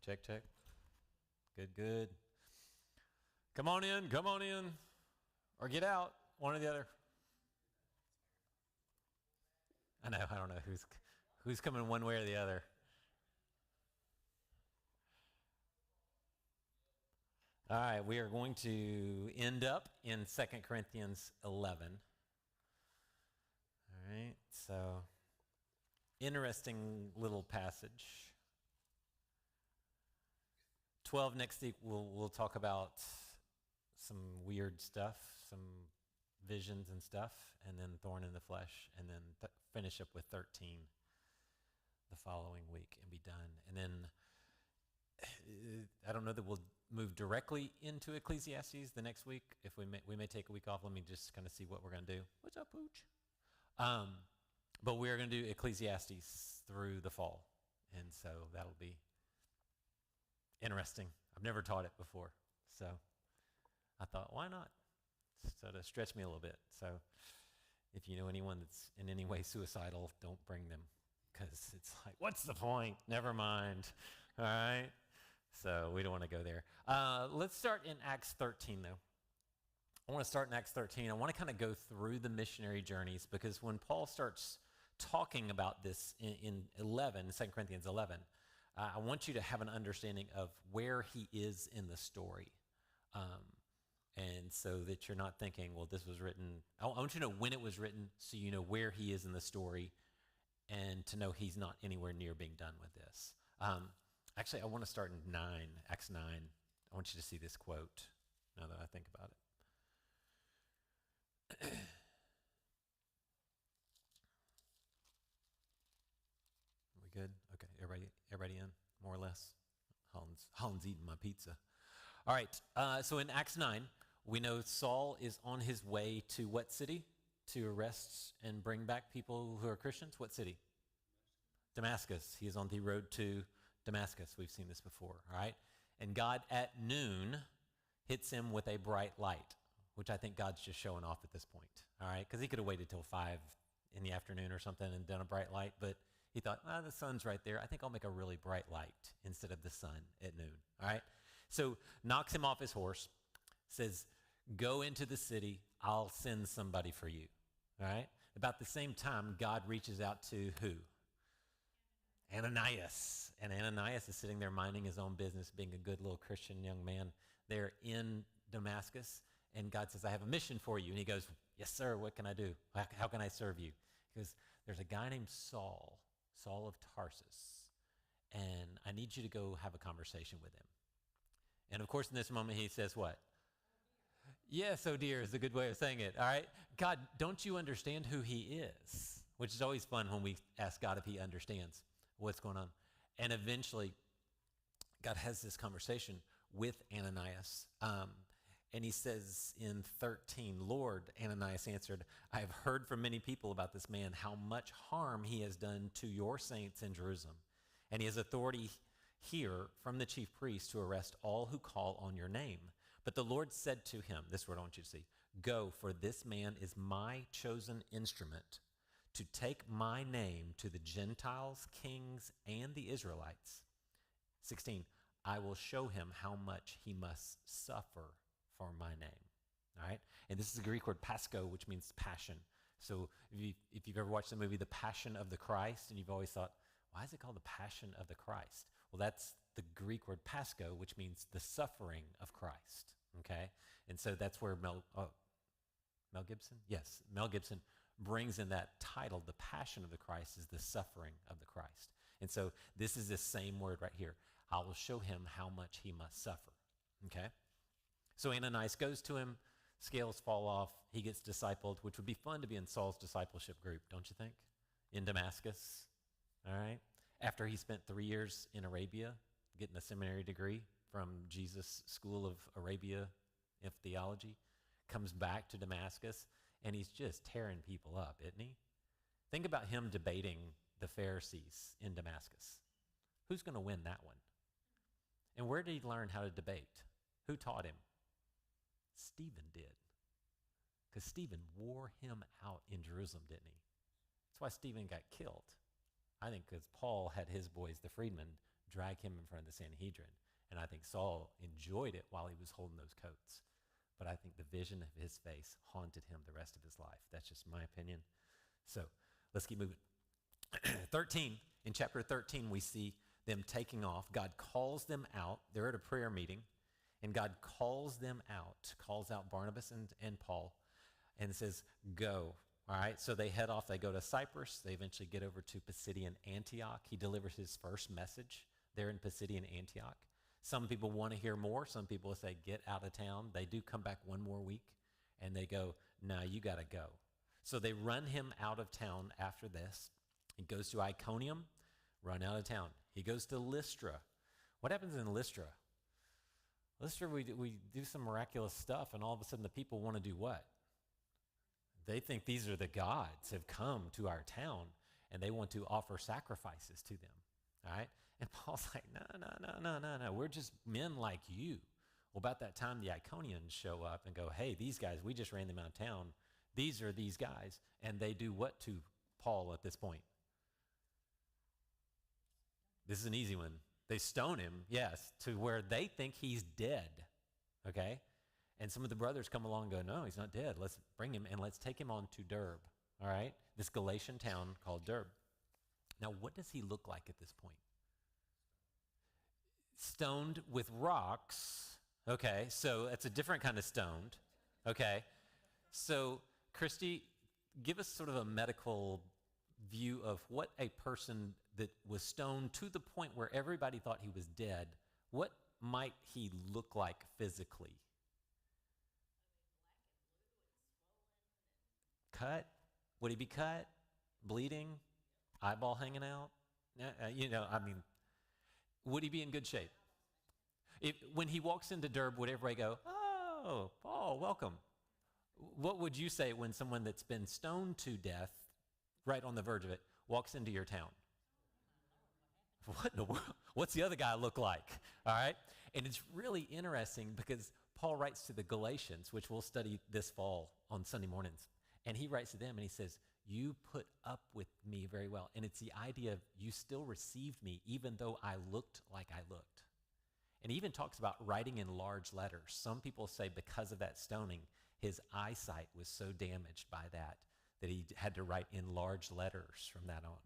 Check, check. Good, good. Come on in. Or get out, one or the other. I don't know who's coming one way or the other. All right, we are going to end up in 2 Corinthians 11. All right, so interesting little passage. 12 next week, we'll talk about some weird stuff, some visions and stuff, and then thorn in the flesh, and then finish up with 13 the following week and be done. And then I don't know that we'll move directly into Ecclesiastes the next week. If we may take a week off. Let me just kind of see what we're going to do. What's up, Pooch? But we're going to do Ecclesiastes through the fall, and so that'll be interesting. I've never taught it before, so I thought, why not? So to stretch me a little bit. So if you know anyone that's in any way suicidal, don't bring them, because it's like, what's the point? Never mind. All right? So we don't want to go there. Let's start in Acts 13, though. I want to start in Acts 13. I want to kind of go through the missionary journeys, because when Paul starts talking about this in 2 Corinthians 11, I want you to have an understanding of where he is in the story. And so that you're not thinking, well, this was written. I want you to know when it was written, so you know where he is in the story, and to know he's not anywhere near being done with this. Actually, I want to start in Acts 9. I want you to see this quote now that I think about it. Are we good? Okay, everybody in, more or less? Holland's eating my pizza. All right, so in Acts 9, we know Saul is on his way to what city? To arrest and bring back people who are Christians? What city? Damascus. He is on the road to Damascus. We've seen this before, all right? And God at noon hits him with a bright light, which I think God's just showing off at this point, all right? Because he could have waited till 5 in the afternoon or something and done a bright light, but he thought, the sun's right there. I think I'll make a really bright light instead of the sun at noon, all right? So knocks him off his horse, says, go into the city. I'll send somebody for you, all right? About the same time, God reaches out to who? Ananias. And Ananias is sitting there minding his own business, being a good little Christian young man there in Damascus. And God says, I have a mission for you. And he goes, yes, sir. What can I do? How can I serve you? He goes, there's a guy named Saul of Tarsus, and I need you to go have a conversation with him. And of course, in this moment, he says what? Yes, oh dear is a good way of saying it, all right? God, don't you understand who he is? Which is always fun when we ask God if he understands what's going on. And eventually, God has this conversation with Ananias, and he says in 13, Lord, Ananias answered, I have heard from many people about this man, how much harm he has done to your saints in Jerusalem. And he has authority here from the chief priest to arrest all who call on your name. But the Lord said to him, this word I want you to see, go, for this man is my chosen instrument to take my name to the Gentiles, kings, and the Israelites. 16, I will show him how much he must suffer for my name. All right? And this is the Greek word pasco, which means passion. So if you've ever watched the movie The Passion of the Christ, and you've always thought, why is it called The Passion of the Christ? Well, that's the Greek word pasco, which means the suffering of Christ. Okay? And so that's where Mel Gibson? Yes, Mel Gibson brings in that title, The Passion of the Christ is the suffering of the Christ. And so this is the same word right here. I will show him how much he must suffer. Okay? So Ananias goes to him, scales fall off, he gets discipled, which would be fun to be in Saul's discipleship group, don't you think? In Damascus, all right? After he spent 3 years in Arabia, getting a seminary degree from Jesus School of Arabia of Theology, comes back to Damascus, and he's just tearing people up, isn't he? Think about him debating the Pharisees in Damascus. Who's going to win that one? And where did he learn how to debate? Who taught him? Stephen did. Because Stephen wore him out in Jerusalem, didn't he? That's why Stephen got killed. I think because Paul had his boys, the freedmen, drag him in front of the Sanhedrin. And I think Saul enjoyed it while he was holding those coats. But I think the vision of his face haunted him the rest of his life. That's just my opinion. So let's keep moving. 13, in chapter 13, we see them taking off. God calls them out. They're at a prayer meeting, and God calls them out, calls out Barnabas and Paul, and says, go. All right, so they head off. They go to Cyprus. They eventually get over to Pisidian Antioch. He delivers his first message there in Pisidian Antioch. Some people want to hear more. Some people say, get out of town. They do come back one more week, and they go, no, you got to go. So they run him out of town after this. He goes to Iconium, run out of town. He goes to Lystra. What happens in Lystra? Lystra, we do some miraculous stuff, and all of a sudden the people want to do what? They think these are the gods have come to our town, and they want to offer sacrifices to them. All right? And Paul's like, no. We're just men like you. Well, about that time, the Iconians show up and go, hey, these guys, we just ran them out of town. These are these guys. And they do what to Paul at this point? This is an easy one. They stone him, yes, to where they think he's dead, okay? And some of the brothers come along and go, no, he's not dead. Let's bring him and let's take him on to Derbe, all right? This Galatian town called Derbe. Now, what does he look like at this point? Stoned with rocks, okay? So it's a different kind of stoned, okay? So, Christy, give us sort of a medical view of what a person that was stoned to the point where everybody thought he was dead, what might he look like physically? Cut? Would he be cut? Bleeding? Eyeball hanging out? Would he be in good shape? When he walks into Derbe, would everybody go, oh, Paul, welcome? What would you say when someone that's been stoned to death, right on the verge of it, walks into your town? What in the world? What's the other guy look like? All right? And it's really interesting because Paul writes to the Galatians, which we'll study this fall on Sunday mornings. And he writes to them and he says, you put up with me very well. And it's the idea of you still received me even though I looked like I looked. And he even talks about writing in large letters. Some people say because of that stoning, his eyesight was so damaged by that he had to write in large letters from that on.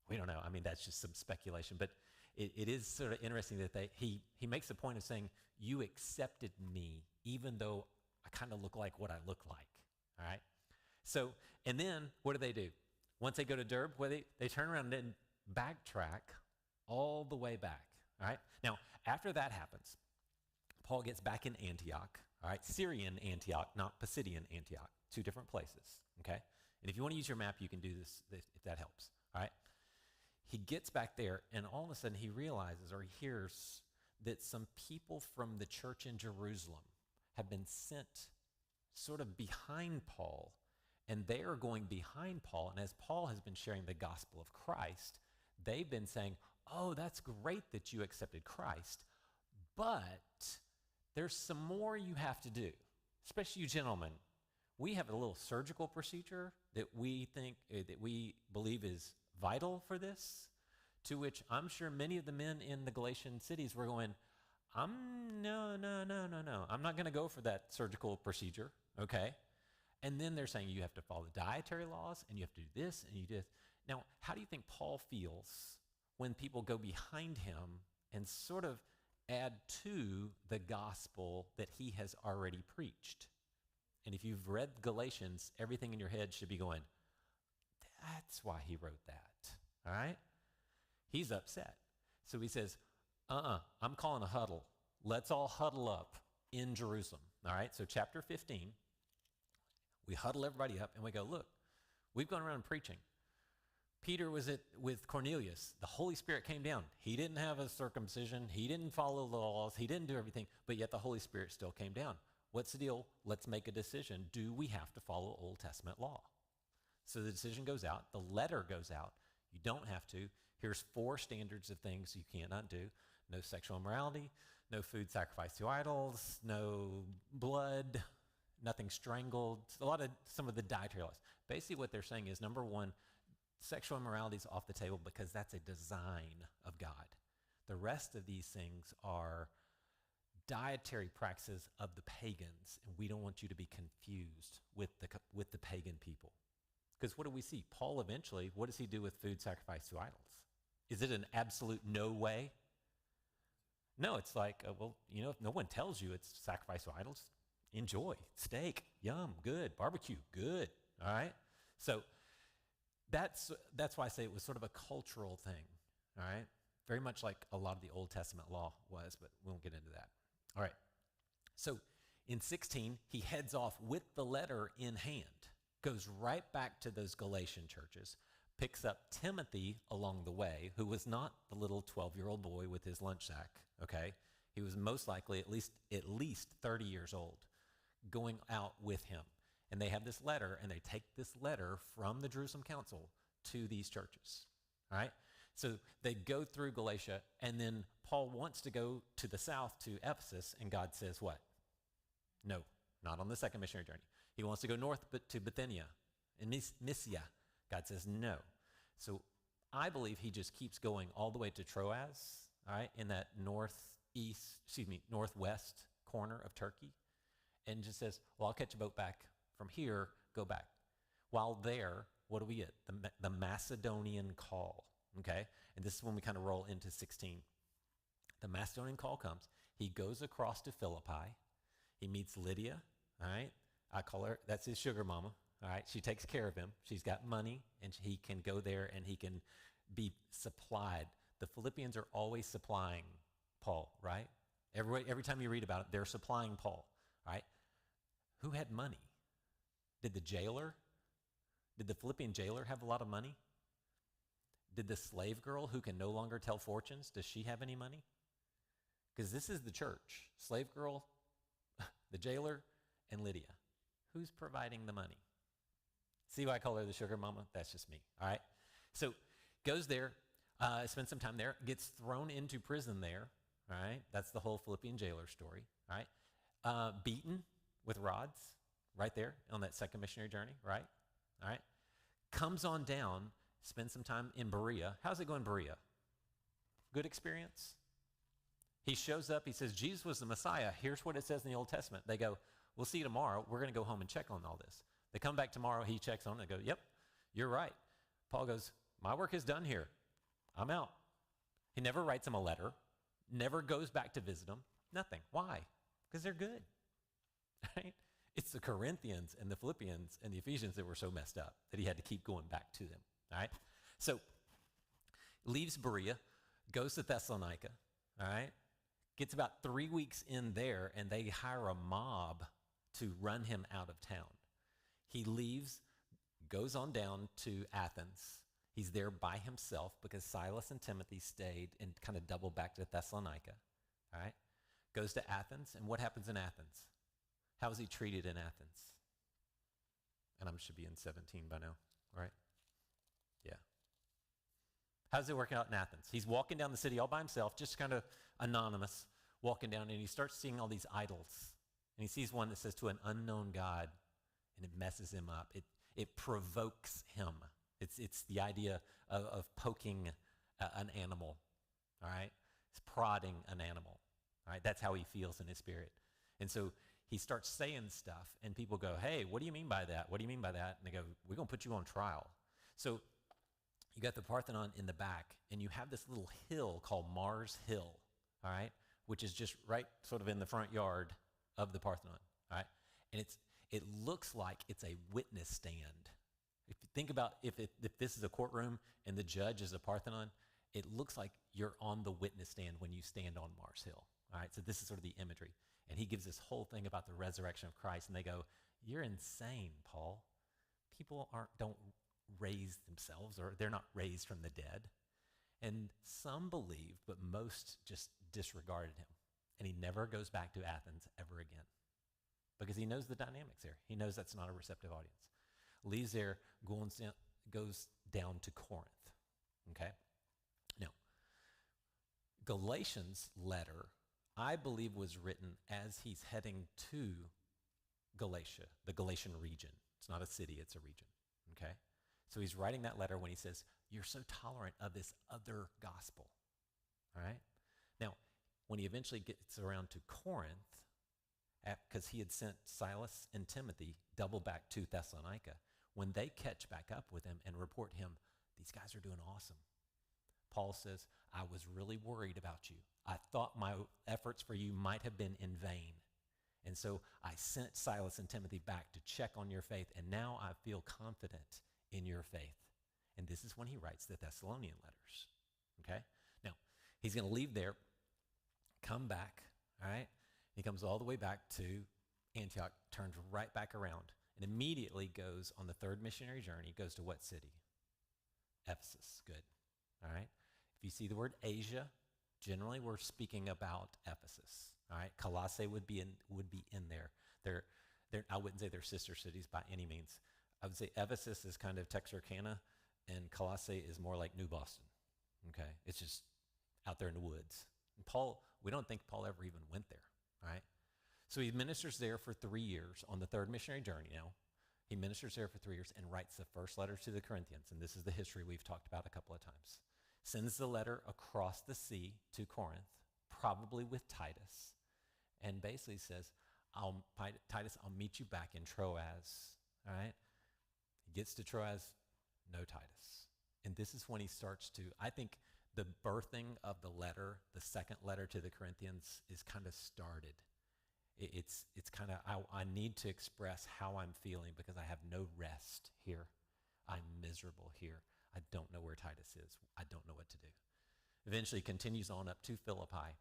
We don't know. I mean, that's just some speculation. But it is sort of interesting that he makes the point of saying, you accepted me even though I kind of look like what I look like. All right? So, and then what do? Once they go to Derbe, they turn around and then backtrack all the way back. All right? Now, after that happens, Paul gets back in Antioch. All right? Syrian Antioch, not Pisidian Antioch. Two different places. Okay? And if you want to use your map, you can do this if that helps. All right? He gets back there, and all of a sudden he realizes or he hears that some people from the church in Jerusalem have been sent sort of behind Paul, and they are going behind Paul. And as Paul has been sharing the gospel of Christ, they've been saying, oh, that's great that you accepted Christ, but there's some more you have to do, especially you gentlemen. We have a little surgical procedure that we believe is vital for this, to which I'm sure many of the men in the Galatian cities were going, no. I'm not going to go for that surgical procedure, okay? And then they're saying you have to follow the dietary laws, and you have to do this, and you do this. Now, how do you think Paul feels when people go behind him and sort of add to the gospel that he has already preached? And if you've read Galatians, everything in your head should be going, that's why he wrote that, all right? He's upset. So he says, I'm calling a huddle. Let's all huddle up in Jerusalem, all right? So chapter 15, we huddle everybody up and we go, look, we've gone around preaching. Peter was with Cornelius. The Holy Spirit came down. He didn't have a circumcision. He didn't follow the laws. He didn't do everything, but yet the Holy Spirit still came down. What's the deal? Let's make a decision. Do we have to follow Old Testament law? So the decision goes out. The letter goes out. You don't have to. Here's 4 standards of things you cannot do. No sexual immorality, no food sacrificed to idols, no blood, nothing strangled, some of the dietary laws. Basically what they're saying is, number one, sexual immorality is off the table because that's a design of God. The rest of these things are dietary practices of the pagans, and we don't want you to be confused with the pagan people. Because what do we see? Paul eventually, what does he do with food sacrificed to idols? Is it an absolute no way? No, it's like, well, if no one tells you it's sacrificed to idols, enjoy. Steak, yum, good. Barbecue, good. All right? So that's why I say it was sort of a cultural thing. All right? Very much like a lot of the Old Testament law was, but we won't get into that. All right. So in 16, he heads off with the letter in hand, goes right back to those Galatian churches, picks up Timothy along the way, who was not the little 12-year-old boy with his lunch sack, okay? He was most likely at least 30 years old, going out with him. And they have this letter, and they take this letter from the Jerusalem Council to these churches, all right? So they go through Galatia, and then Paul wants to go to the south to Ephesus, and God says what? No, not on the second missionary journey. He wants to go north to Bithynia and Mysia. God says no. So I believe he just keeps going all the way to Troas, all right, in that northwest corner of Turkey, and just says, well, I'll catch a boat back from here, go back. While there, what do we get? The Macedonian Call, okay? And this is when we kind of roll into 16. The Macedonian Call comes. He goes across to Philippi. He meets Lydia, all right? I call her, that's his sugar mama, all right? She takes care of him. She's got money, and he can go there, and he can be supplied. The Philippians are always supplying Paul, right? Every time you read about it, they're supplying Paul, right? Who had money? Did the Philippian jailer have a lot of money? Did the slave girl who can no longer tell fortunes, does she have any money? Because this is the church. Slave girl, the jailer, and Lydia. Who's providing the money? See why I call her the sugar mama? That's just me, all right? So goes there, spends some time there, gets thrown into prison there, all right? That's the whole Philippian jailer story, all right? Beaten with rods right there on that second missionary journey, right? All right? Comes on down, spends some time in Berea. How's it going in Berea? Good experience? He shows up, he says, Jesus was the Messiah. Here's what it says in the Old Testament. They go, we'll see you tomorrow. We're going to go home and check on all this. They come back tomorrow, he checks on it, they go, yep, you're right. Paul goes, my work is done here. I'm out. He never writes them a letter, never goes back to visit them, nothing. Why? Because they're good, right? It's the Corinthians and the Philippians and the Ephesians that were so messed up that he had to keep going back to them, all right? So leaves Berea, goes to Thessalonica, all right? Gets about 3 weeks in there, and they hire a mob to run him out of town. He leaves, goes on down to Athens. He's there by himself because Silas and Timothy stayed and kind of doubled back to Thessalonica, all right? Goes to Athens, and what happens in Athens? How is he treated in Athens? And I should be in 17 by now, right? Yeah. How's it working out in Athens? He's walking down the city all by himself, just kind of anonymous, walking down, and he starts seeing all these idols. And he sees one that says to an unknown God, and it messes him up. It provokes him. It's the idea of poking an animal, all right? It's prodding an animal, all right? That's how he feels in his spirit. And so he starts saying stuff, and people go, hey, what do you mean by that? What do you mean by that? And they go, we're going to put you on trial. So you got the Parthenon in the back, and you have this little hill called Mars Hill, all right, which is just right sort of in the front yard of the Parthenon, all right? And it looks like it's a witness stand. If you think about if this is a courtroom and the judge is a Parthenon, it looks like you're on the witness stand when you stand on Mars Hill, all right? So this is sort of the imagery. And he gives this whole thing about the resurrection of Christ, and they go, you're insane, Paul. People don't raise themselves, or they're not raised from the dead. And some believed, but most just disregarded him. And he never goes back to Athens ever again because he knows the dynamics there. He knows that's not a receptive audience. Leaves there, goes down to Corinth, okay? Now, Galatians' letter, I believe, was written as he's heading to Galatia, the Galatian region. It's not a city, it's a region, okay? So he's writing that letter when he says, you're so tolerant of this other gospel, all right? Now, when he eventually gets around to Corinth, because he had sent Silas and Timothy double back to Thessalonica, when they catch back up with him and report him, these guys are doing awesome. Paul says, I was really worried about you. I thought my efforts for you might have been in vain. And so I sent Silas and Timothy back to check on your faith, and now I feel confident in your faith. And this is when he writes the Thessalonian letters. Okay? Now, he's going to leave there, come back, all right? He comes all the way back to Antioch, turns right back around, and immediately goes on the third missionary journey, goes to what city? Ephesus. Good. All right? If you see the word Asia, generally we're speaking about Ephesus. All right? Colossae would be in there. I wouldn't say they're sister cities by any means. I would say Ephesus is kind of Texarkana, and Colossae is more like New Boston. Okay? It's just out there in the woods. And we don't think Paul ever even went there. All right? So he ministers there for 3 years on the third missionary journey now. He ministers there for 3 years and writes the first letter to the Corinthians. And this is the history we've talked about a couple of times. Sends the letter across the sea to Corinth, probably with Titus, and basically says, Titus, I'll meet you back in Troas. All right? He gets to Troas, no Titus. And this is when he starts to, I think the birthing of the letter, the second letter to the Corinthians, is kind of started. It's kind of, I need to express how I'm feeling because I have no rest here. I'm miserable here. I don't know where Titus is. I don't know what to do. Eventually continues on up to Philippi.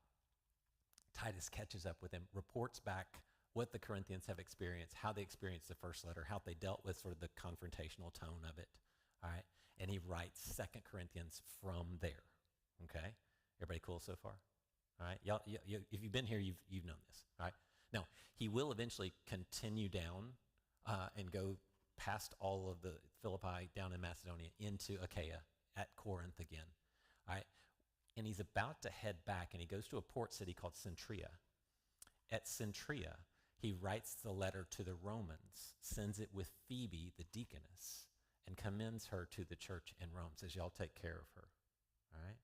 Titus catches up with him, reports back what the Corinthians have experienced, how they experienced the first letter, how they dealt with sort of the confrontational tone of it. All right. And he writes 2 Corinthians from there. Okay. Everybody cool so far? All right. Y'all, if you've been here, you've known this. All right. Now, he will eventually continue down and go past all of the Philippi down in Macedonia into Achaia at Corinth again. All right. And he's about to head back, and he goes to a port city called Centria. At Centria, he writes the letter to the Romans, sends it with Phoebe, the deaconess, and commends her to the church in Rome, says, y'all take care of her. All right.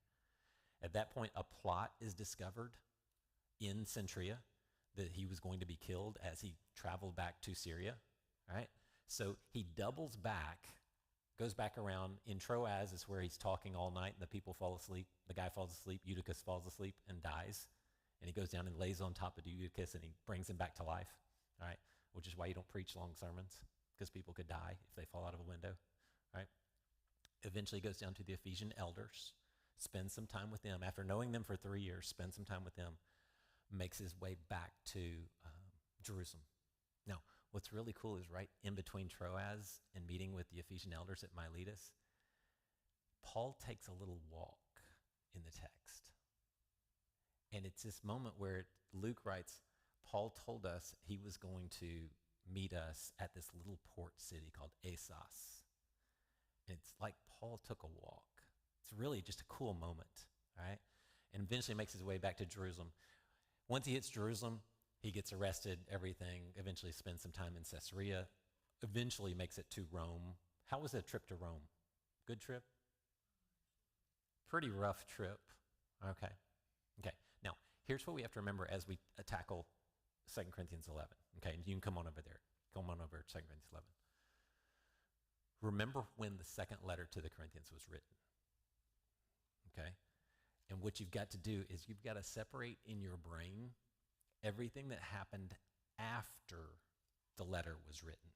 At that point, a plot is discovered in Centria that he was going to be killed as he traveled back to Syria. All right. So he doubles back, goes back around. In Troas is where he's talking all night, and the people fall asleep. The guy falls asleep. Eutychus falls asleep and dies. And he goes down and lays on top of Eutychus, and he brings him back to life. All right. Which is why you don't preach long sermons, because people could die if they fall out of a window. All right. Eventually goes down to the Ephesian elders, spends some time with them. After knowing them for 3 years, spends some time with them, makes his way back to Jerusalem. Now, what's really cool is right in between Troas and meeting with the Ephesian elders at Miletus, Paul takes a little walk in the text. And it's this moment where Luke writes, Paul told us he was going to meet us at this little port city called Assos. And it's like Paul took a walk. It's really just a cool moment, all right? And eventually makes his way back to Jerusalem. Once he hits Jerusalem, he gets arrested, everything, eventually spends some time in Caesarea, eventually makes it to Rome. How was that trip to Rome? Good trip? Pretty rough trip. Okay. Now, here's what we have to remember as we tackle 2 Corinthians 11. Okay, and you can come on over there. Come on over to 2 Corinthians 11. Remember when the second letter to the Corinthians was written. Okay? And what you've got to do is you've got to separate in your brain everything that happened after the letter was written.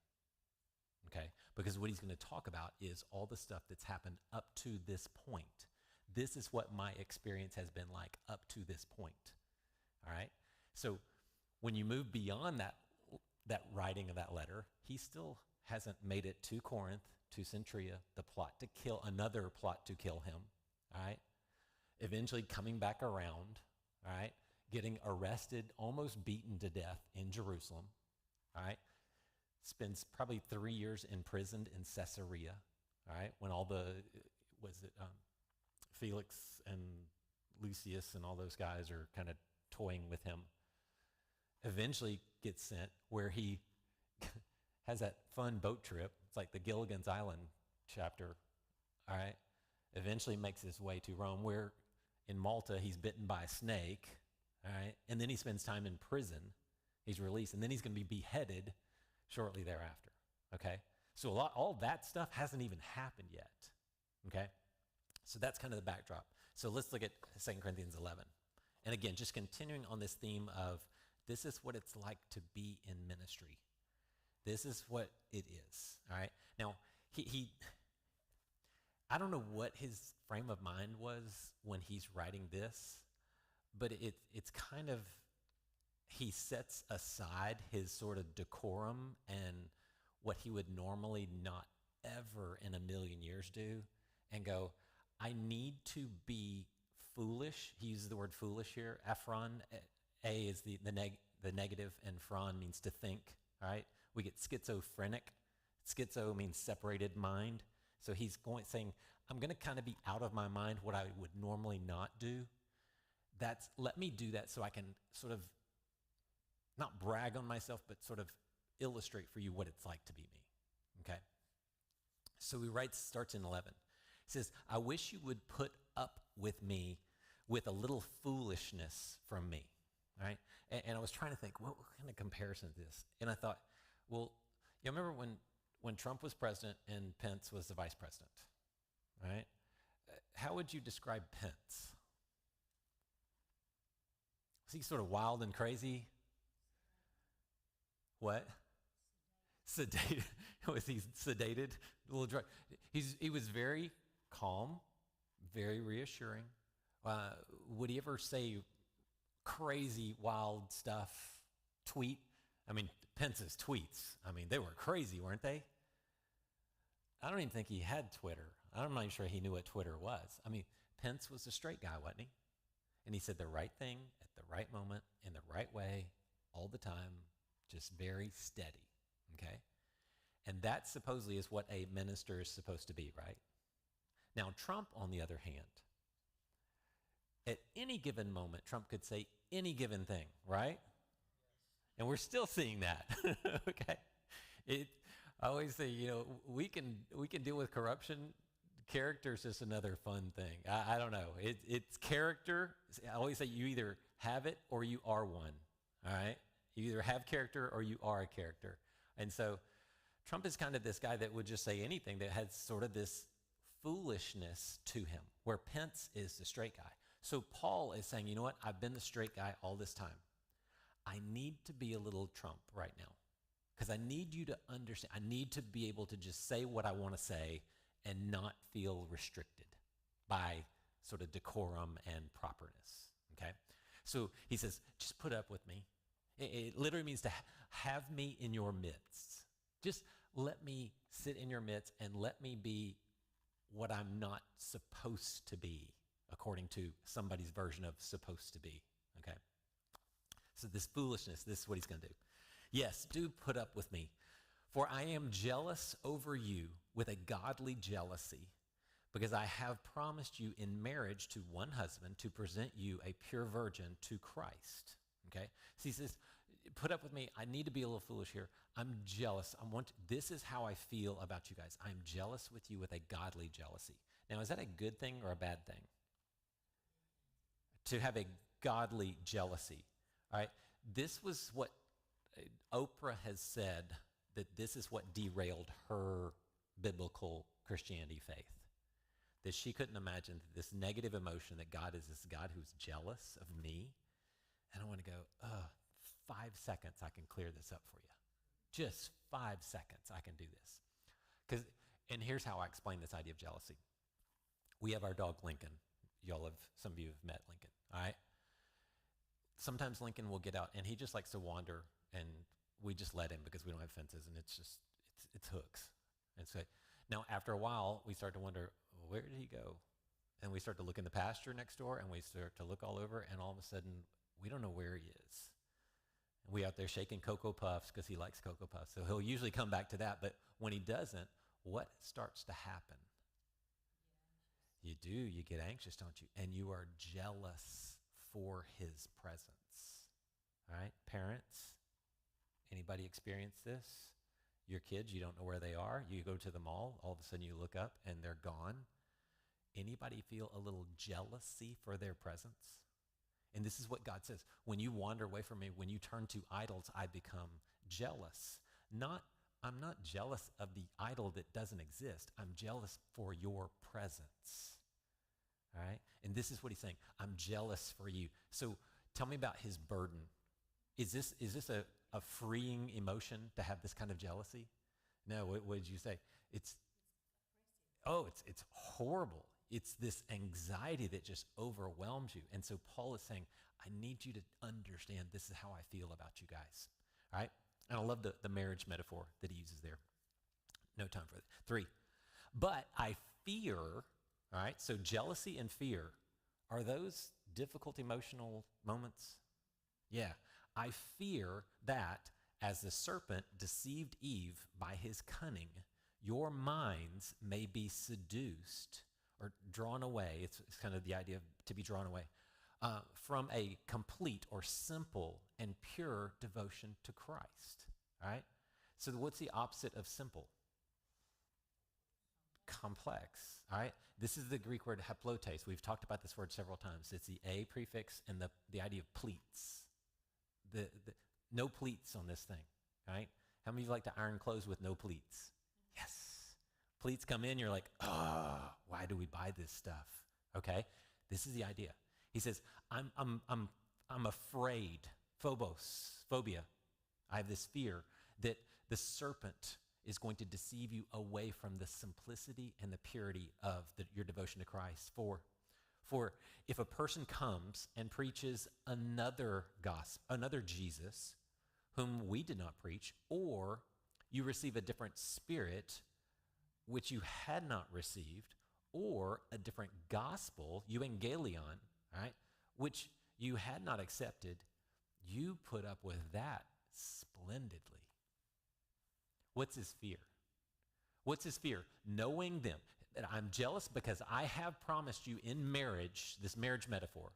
Okay? Because what he's going to talk about is all the stuff that's happened up to this point. This is what my experience has been like up to this point. All right? So when you move beyond that writing of that letter, he still hasn't made it to Corinth, to Centria, another plot to kill him. All right? Eventually coming back around, all right? Getting arrested, almost beaten to death in Jerusalem, all right? Spends probably 3 years imprisoned in Caesarea, all right? When all Felix and Lucius and all those guys are kind of toying with him. Eventually gets sent where he has that fun boat trip. It's like the Gilligan's Island chapter, all right? Eventually makes his way to Rome, where In Malta, he's bitten by a snake, all right? And then he spends time in prison. He's released, and then he's going to be beheaded shortly thereafter, okay? So all that stuff hasn't even happened yet, okay? So that's kind of the backdrop. So let's look at 2 Corinthians 11. And again, just continuing on this theme of this is what it's like to be in ministry. This is what it is, all right? Now, I don't know what his frame of mind was when he's writing this, but it's kind of, he sets aside his sort of decorum and what he would normally not ever in a million years do and go, I need to be foolish. He uses the word foolish here. Ephron, A is the negative, and phron means to think, right? We get schizophrenic. Schizo means separated mind. So he's saying, I'm going to kind of be out of my mind, what I would normally not do. Let me do that so I can sort of not brag on myself, but sort of illustrate for you what it's like to be me, okay? So he starts in 11. He says, I wish you would put up with me with a little foolishness from me, all right? And I was trying to think, what kind of comparison is this? And I thought, well, you remember when Trump was president and Pence was the vice president, right? How would you describe Pence? Was he sort of wild and crazy? What? Sedated. Was he sedated? A little drug. He was very calm, very reassuring. Would he ever say crazy, wild stuff? Tweet? I mean, Pence's tweets, they were crazy, weren't they? I don't even think he had Twitter. I'm not even sure he knew what Twitter was. Pence was a straight guy, wasn't he? And he said the right thing at the right moment, in the right way, all the time, just very steady, okay? And that supposedly is what a minister is supposed to be, right? Now, Trump, on the other hand, at any given moment, Trump could say any given thing, right? And we're still seeing that, okay? I always say, we can deal with corruption. Character is just another fun thing. I don't know. It's character. I always say you either have it or you are one, all right? You either have character or you are a character. And so Trump is kind of this guy that would just say anything that has sort of this foolishness to him, where Pence is the straight guy. So Paul is saying, you know what? I've been the straight guy all this time. I need to be a little Trump right now because I need you to understand. I need to be able to just say what I want to say and not feel restricted by sort of decorum and properness, okay? So he says, just put up with me. It literally means to have me in your midst. Just let me sit in your midst and let me be what I'm not supposed to be, according to somebody's version of supposed to be, okay? So this foolishness, this is what he's going to do. Yes, do put up with me, for I am jealous over you with a godly jealousy, because I have promised you in marriage to one husband to present you a pure virgin to Christ. Okay? So he says, put up with me. I need to be a little foolish here. I'm jealous. This is how I feel about you guys. I'm jealous with you with a godly jealousy. Now, is that a good thing or a bad thing? To have a godly jealousy. All right? This was what Oprah has said, that this is what derailed her biblical Christianity faith. That she couldn't imagine that this negative emotion, that God is this God who's jealous of me. And I want to go, 5 seconds, I can clear this up for you. Just 5 seconds, I can do this. And here's how I explain this idea of jealousy. We have our dog, Lincoln. Some of you have met Lincoln, all right? Sometimes Lincoln will get out, and he just likes to wander, and we just let him because we don't have fences, and it's hooks. And so now after a while, we start to wonder, where did he go? And we start to look in the pasture next door, and we start to look all over, and all of a sudden, we don't know where he is. And we out there shaking Cocoa Puffs because he likes Cocoa Puffs. So he'll usually come back to that, but when he doesn't, what starts to happen? You do. You get anxious, don't you? And you are jealous for his presence. All right, parents, anybody experience this? Your kids, you don't know where they are. You go to the mall, all of a sudden you look up and they're gone. Anybody feel a little jealousy for their presence? And this is what God says. When you wander away from me, when you turn to idols, I become jealous. I'm not jealous of the idol that doesn't exist. I'm jealous for your presence. All right? And this is what he's saying. I'm jealous for you. So tell me about his burden. Is this a freeing emotion to have this kind of jealousy? No, what did you say? It's horrible. It's this anxiety that just overwhelms you. And so Paul is saying, I need you to understand this is how I feel about you guys. All right? And I love the marriage metaphor that he uses there. No time for it. 3. But I fear, all right? So jealousy and fear, are those difficult emotional moments? Yeah. I fear that as the serpent deceived Eve by his cunning, your minds may be seduced or drawn away. It's kind of the idea of to be drawn away from a complete or simple and pure devotion to Christ. All right? So what's the opposite of simple? Complex. All right? This is the Greek word haplotes. We've talked about this word several times. It's the a prefix and the idea of pleats. The no pleats on this thing. All right? How many of you like to iron clothes with no pleats? Yes. Pleats come in, you're like, why do we buy this stuff? Okay? This is the idea. He says, I'm afraid, phobia. I have this fear that the serpent is going to deceive you away from the simplicity and the purity of your devotion to Christ. For if a person comes and preaches another gospel, another Jesus, whom we did not preach, or you receive a different spirit which you had not received, or a different gospel, euangelion, right, which you had not accepted, you put up with that splendidly. What's his fear? What's his fear? Knowing them. That I'm jealous because I have promised you in marriage, this marriage metaphor,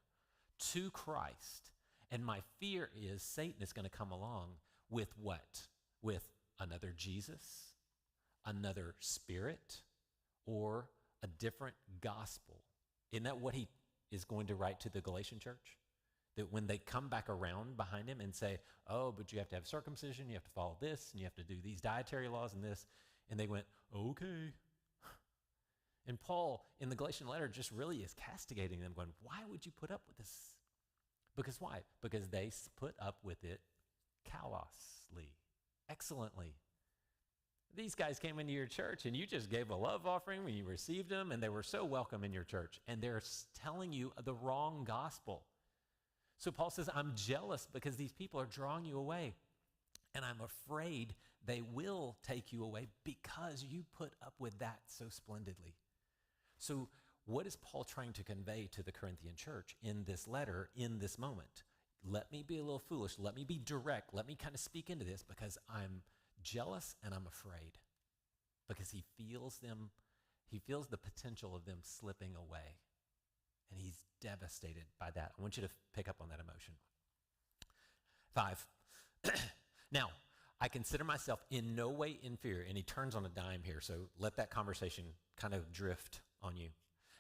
to Christ. And my fear is Satan is going to come along with what? With another Jesus, another spirit, or a different gospel. Isn't that what he is going to write to the Galatian church? That when they come back around behind him and say, oh, but you have to have circumcision, you have to follow this, and you have to do these dietary laws and this. And they went, okay. And Paul, in the Galatian letter, just really is castigating them, going, why would you put up with this? Because why? Because they put up with it callously, excellently. These guys came into your church, and you just gave a love offering when you received them, and they were so welcome in your church. And they're telling you the wrong gospel. So Paul says, I'm jealous because these people are drawing you away. And I'm afraid they will take you away because you put up with that so splendidly. So what is Paul trying to convey to the Corinthian church in this letter, in this moment? Let me be a little foolish. Let me be direct. Let me kind of speak into this because I'm jealous and I'm afraid. Because he feels the potential of them slipping away. And he's devastated by that. I want you to pick up on that emotion. 5. Now, I consider myself in no way inferior. And he turns on a dime here, so let that conversation kind of drift on you.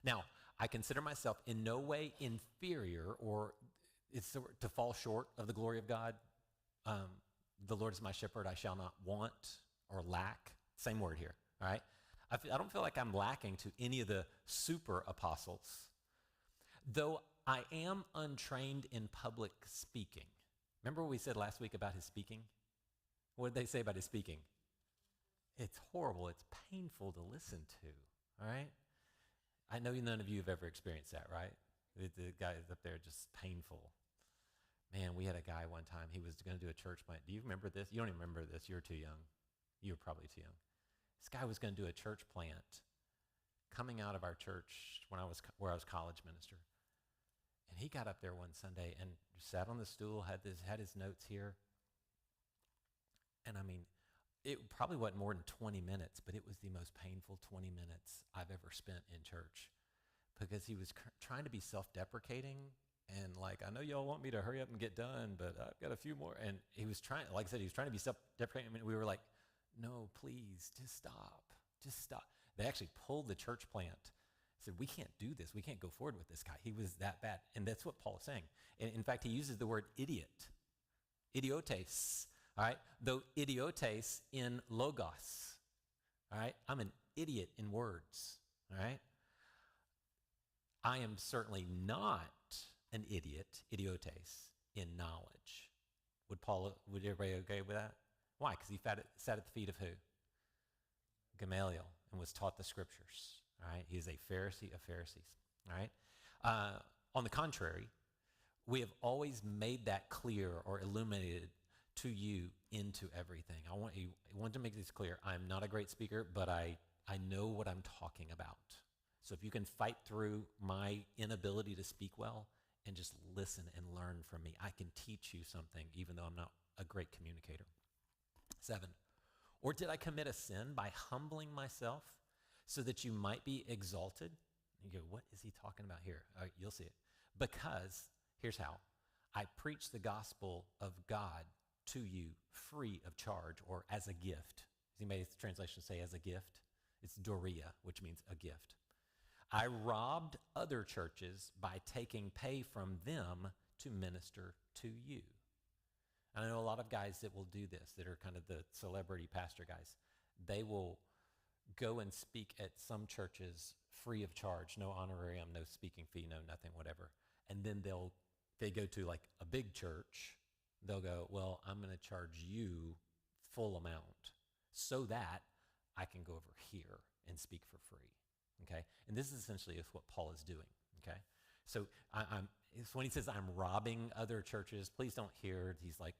Now, I consider myself in no way inferior, or it's to fall short of the glory of God. The Lord is my shepherd, I shall not want or lack. Same word here, all right? I don't feel like I'm lacking to any of the super apostles, though I am untrained in public speaking. Remember what we said last week about his speaking? What did they say about his speaking? It's horrible. It's painful to listen to, all right? I know none of you have ever experienced that, right? The guy up there, just painful. Man, we had a guy one time, he was going to do a church plant. Do you remember this? You don't even remember this. You're too young. You were probably too young. This guy was going to do a church plant coming out of our church where I was college minister. And he got up there one Sunday and sat on the stool, had his notes here. And I mean, it probably wasn't more than 20 minutes, but it was the most painful 20 minutes I've ever spent in church because he was trying to be self-deprecating and like, I know y'all want me to hurry up and get done, but I've got a few more. And he was trying, like I said, he was trying to be self-deprecating. I mean, we were like, no, please, just stop. Just stop. They actually pulled the church plant. said, we can't do this. We can't go forward with this guy. He was that bad. And that's what Paul is saying. And in fact, he uses the word idiot, idiotes, all right? Though idiotes in logos, all right? I'm an idiot in words, all right? I am certainly not an idiot, idiotes, in knowledge. Would everybody agree with that? Why? Because he sat at the feet of who? Gamaliel, and was taught the scriptures. All right, he is a Pharisee of Pharisees. All right. On the contrary, we have always made that clear or illuminated to you into everything. I want to make this clear. I'm not a great speaker, but I know what I'm talking about. So if you can fight through my inability to speak well and just listen and learn from me, I can teach you something, even though I'm not a great communicator. 7, or did I commit a sin by humbling myself so that you might be exalted? You go, what is he talking about here? All right, you'll see it. Because, here's how. I preach the gospel of God to you free of charge or as a gift. Does anybody's translation say as a gift? It's doria, which means a gift. I robbed other churches by taking pay from them to minister to you. And I know a lot of guys that will do this, that are kind of the celebrity pastor guys. They will go and speak at some churches free of charge, no honorarium, no speaking fee, no nothing, whatever. And then they go to like a big church. They'll go, well, I'm going to charge you full amount so that I can go over here and speak for free. Okay, and this is essentially what Paul is doing. Okay, so when he says I'm robbing other churches, please don't hear he's like,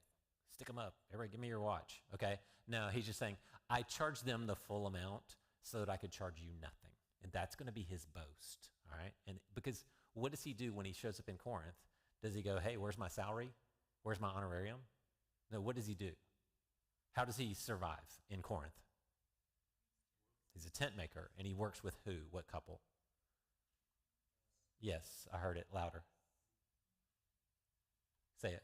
stick them up. Everybody, give me your watch. Okay, no, he's just saying I charge them the full amount so that I could charge you nothing, and that's going to be his boast. All right, and because what does he do when he shows up in Corinth? Does he go, hey, where's my salary? Where's my honorarium? No, what does he do? How does he survive in Corinth? He's a tent maker, and he works with who? What couple? Yes, I heard it louder. Say it.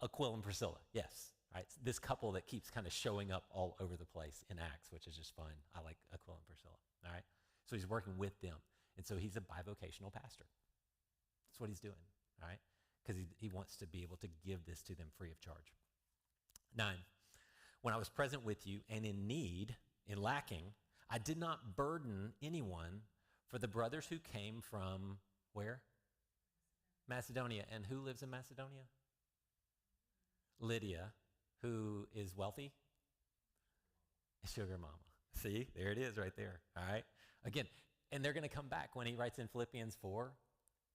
Aquila and Priscilla, yes. Right. This couple that keeps kind of showing up all over the place in Acts, which is just fun. I like Aquila and Priscilla, all right? So he's working with them, and so he's a bivocational pastor. That's what he's doing, all right? Because he wants to be able to give this to them free of charge. 9, when I was present with you and in need, in lacking, I did not burden anyone, for the brothers who came from where? Macedonia. And who lives in Macedonia? Lydia, who is wealthy? Sugar mama. See, there it is right there. All right. Again, and they're going to come back when he writes in Philippians 4.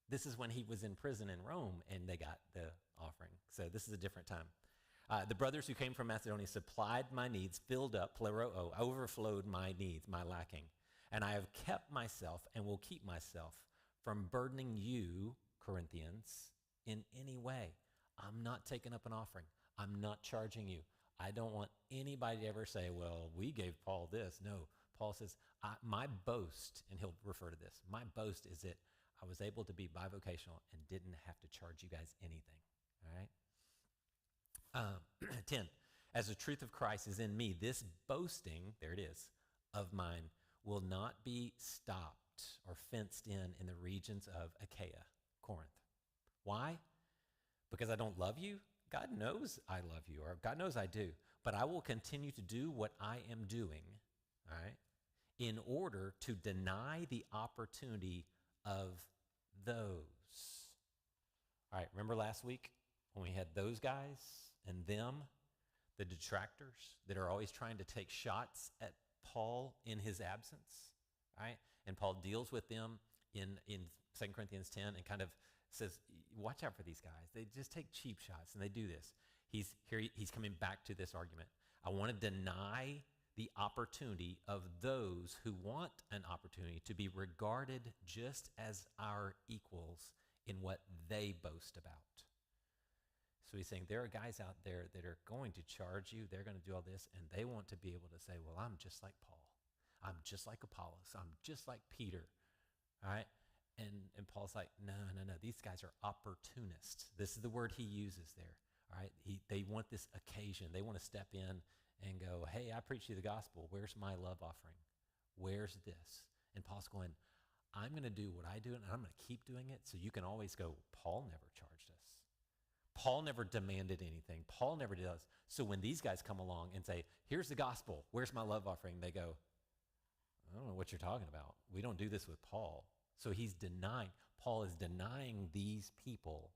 This is when he was in prison in Rome and they got the offering. So this is a different time. The brothers who came from Macedonia supplied my needs, filled up, pleroo, overflowed my needs, my lacking. And I have kept myself and will keep myself from burdening you, Corinthians, in any way. I'm not taking up an offering. I'm not charging you. I don't want anybody to ever say, well, we gave Paul this. No, Paul says, my boast, and he'll refer to this, my boast is that I was able to be bivocational and didn't have to charge you guys anything, all right? 10, as the truth of Christ is in me, this boasting, there it is, of mine will not be stopped or fenced in the regions of Achaia, Corinth. Why? Because I don't love you? God knows I love you, or God knows I do, but I will continue to do what I am doing, all right, in order to deny the opportunity of those. All right, remember last week when we had those guys and them, the detractors that are always trying to take shots at Paul in his absence, right? And Paul deals with them in 2 Corinthians 10 and kind of says, watch out for these guys. They just take cheap shots, and they do this. He's coming back to this argument. I want to deny the opportunity of those who want an opportunity to be regarded just as our equals in what they boast about. So he's saying there are guys out there that are going to charge you. They're going to do all this, and they want to be able to say, well, I'm just like Paul. I'm just like Apollos. I'm just like Peter. All right? And Paul's like, no. These guys are opportunists. This is the word he uses there. All right? They want this occasion. They want to step in and go, hey, I preach you the gospel. Where's my love offering? Where's this? And Paul's going, I'm going to do what I do, and I'm going to keep doing it, so you can always go, Paul never charged us. Paul never demanded anything. Paul never does. So when these guys come along and say, here's the gospel, where's my love offering? They go, I don't know what you're talking about. We don't do this with Paul. So Paul is denying these people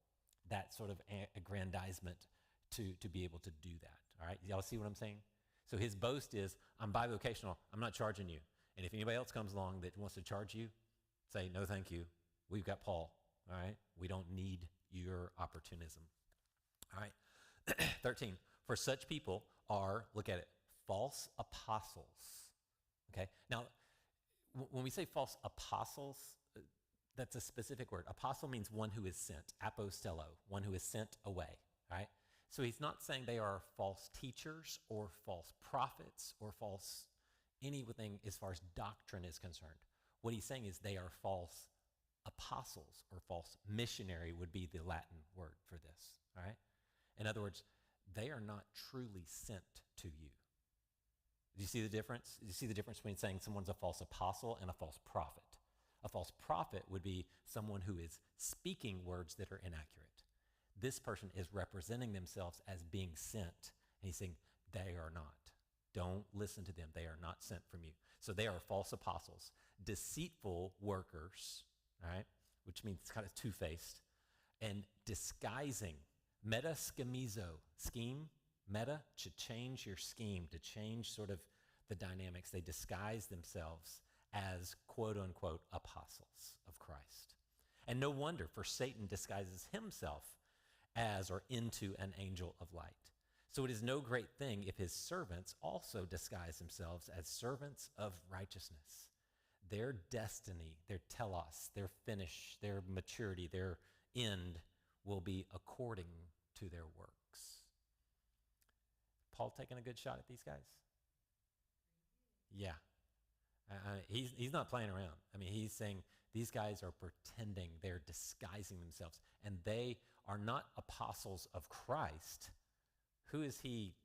that sort of aggrandizement to be able to do that. All right, y'all see what I'm saying? So his boast is, I'm bivocational, I'm not charging you. And if anybody else comes along that wants to charge you, say, no, thank you. We've got Paul, all right? We don't need your opportunism. All right, 13, for such people are, look at it, false apostles, okay? Now, when we say false apostles, that's a specific word. Apostle means one who is sent, apostello, one who is sent away, right? So he's not saying they are false teachers or false prophets or false anything as far as doctrine is concerned. What he's saying is they are false apostles, or false missionary would be the Latin word for this, all right? In other words, they are not truly sent to you. Do you see the difference? Do you see the difference between saying someone's a false apostle and a false prophet? A false prophet would be someone who is speaking words that are inaccurate. This person is representing themselves as being sent, and he's saying they are not. Don't listen to them. They are not sent from you. So they are false apostles, deceitful workers, all right, which means kind of two-faced, and disguising. Meta schemizo, scheme, meta, to change your scheme, to change sort of the dynamics. They disguise themselves as quote-unquote apostles of Christ. And no wonder, for Satan disguises himself as or into an angel of light. So it is no great thing if his servants also disguise themselves as servants of righteousness. Their destiny, their telos, their finish, their maturity, their end will be according to their works. Paul taking a good shot at these guys? Yeah. He's not playing around. I mean, he's saying these guys are pretending, they're disguising themselves, and they are not apostles of Christ. Who is he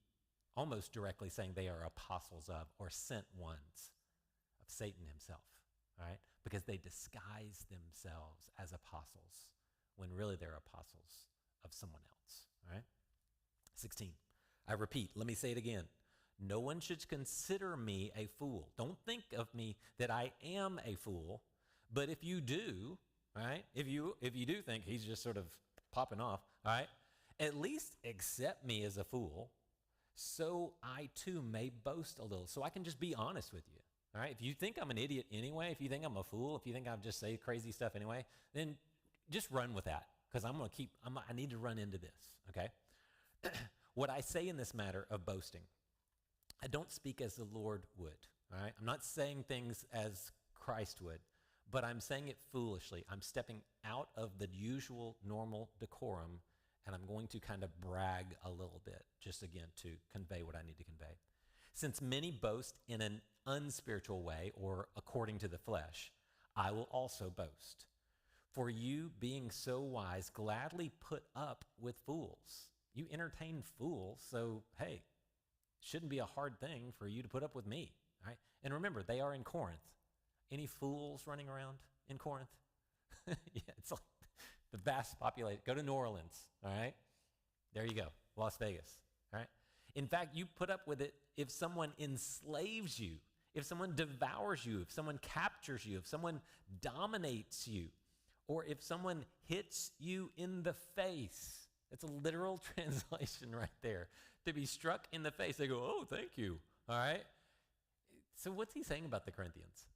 almost directly saying they are apostles of, or sent ones of Satan himself, all right? Because they disguise themselves as apostles when really they're apostles of someone else, all right? 16, I repeat, let me say it again. No one should consider me a fool. Don't think of me that I am a fool, but if you do, right? If you do think he's just sort of popping off, all right? At least accept me as a fool, so I too may boast a little. So I can just be honest with you, all right? If you think I'm an idiot anyway, if you think I'm a fool, if you think I just say crazy stuff anyway, then just run with that, because I need to run into this, okay? What I say in this matter of boasting, I don't speak as the Lord would, all right? I'm not saying things as Christ would, but I'm saying it foolishly. I'm stepping out of the usual normal decorum, and I'm going to kind of brag a little bit, just again to convey what I need to convey. Since many boast in an unspiritual way or according to the flesh, I will also boast. For you, being so wise, gladly put up with fools. You entertain fools, so hey, shouldn't be a hard thing for you to put up with me, right? And remember, they are in Corinth. Any fools running around in Corinth? Yeah, it's like the vast population. Go to New Orleans, all right? There you go, Las Vegas, all right? In fact, you put up with it if someone enslaves you, if someone devours you, if someone captures you, if someone dominates you, or if someone hits you in the face. It's a literal translation right there. To be struck in the face, they go, oh, thank you, all right? So what's he saying about the Corinthians?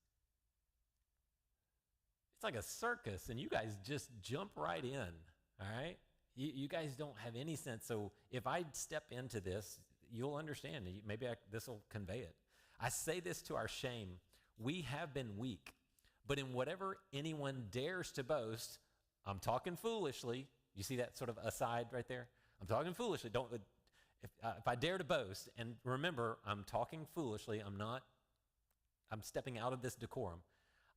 It's like a circus, and you guys just jump right in, all right? You guys don't have any sense. So if I step into this, you'll understand. Maybe this will convey it. I say this to our shame. We have been weak, but in whatever anyone dares to boast, I'm talking foolishly. You see that sort of aside right there? I'm talking foolishly. If I dare to boast, and remember, I'm talking foolishly. I'm stepping out of this decorum.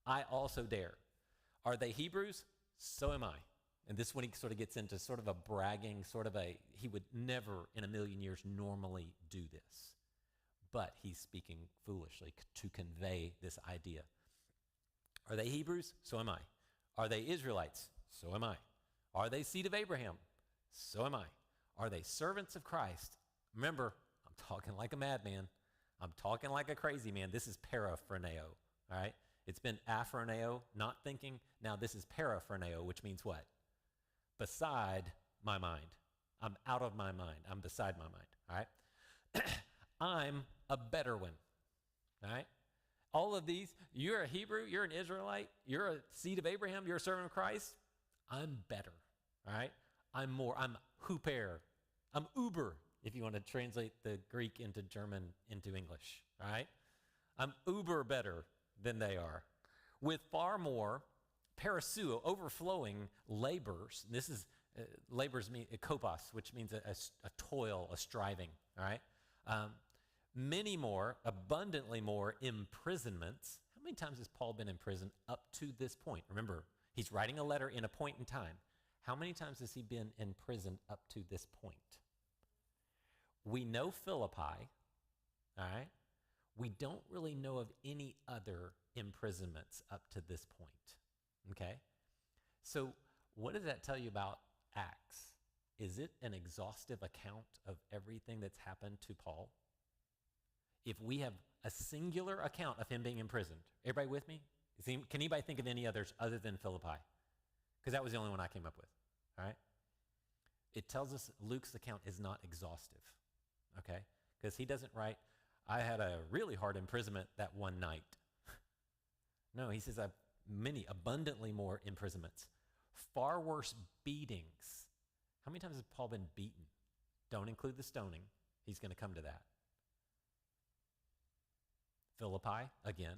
I also dare. Are they Hebrews? So am I. And this one, he sort of gets into sort of a bragging, he would never in a million years normally do this. But he's speaking foolishly to convey this idea. Are they Hebrews? So am I. Are they Israelites? So am I. Are they seed of Abraham? So am I. Are they servants of Christ? Remember, I'm talking like a madman. I'm talking like a crazy man. This is paraphreneo, all right? It's been aphroneo, not thinking. Now this is paraphreneo, which means what? Beside my mind. I'm out of my mind. I'm beside my mind, all right? I'm a better one, all right? All of these, you're a Hebrew, you're an Israelite, you're a seed of Abraham, you're a servant of Christ. I'm better, all right? I'm more, I'm huper, I'm uber, if you want to translate the Greek into German into English, all right? I'm uber better than they are. With far more parasuo, overflowing labors. This is, labors mean kopos, which means a toil, a striving, all right? Many more, abundantly more imprisonments. How many times has Paul been in prison up to this point? Remember, he's writing a letter in a point in time. How many times has he been in prison up to this point? We know Philippi, all right? We don't really know of any other imprisonments up to this point, okay? So what does that tell you about Acts? Is it an exhaustive account of everything that's happened to Paul? If we have a singular account of him being imprisoned, everybody with me? Can anybody think of any others other than Philippi? Because that was the only one I came up with, all right? It tells us Luke's account is not exhaustive, okay? Because he doesn't write, I had a really hard imprisonment that one night. No, he says, many, abundantly more imprisonments. Far worse beatings. How many times has Paul been beaten? Don't include the stoning. He's going to come to that. Philippi, again.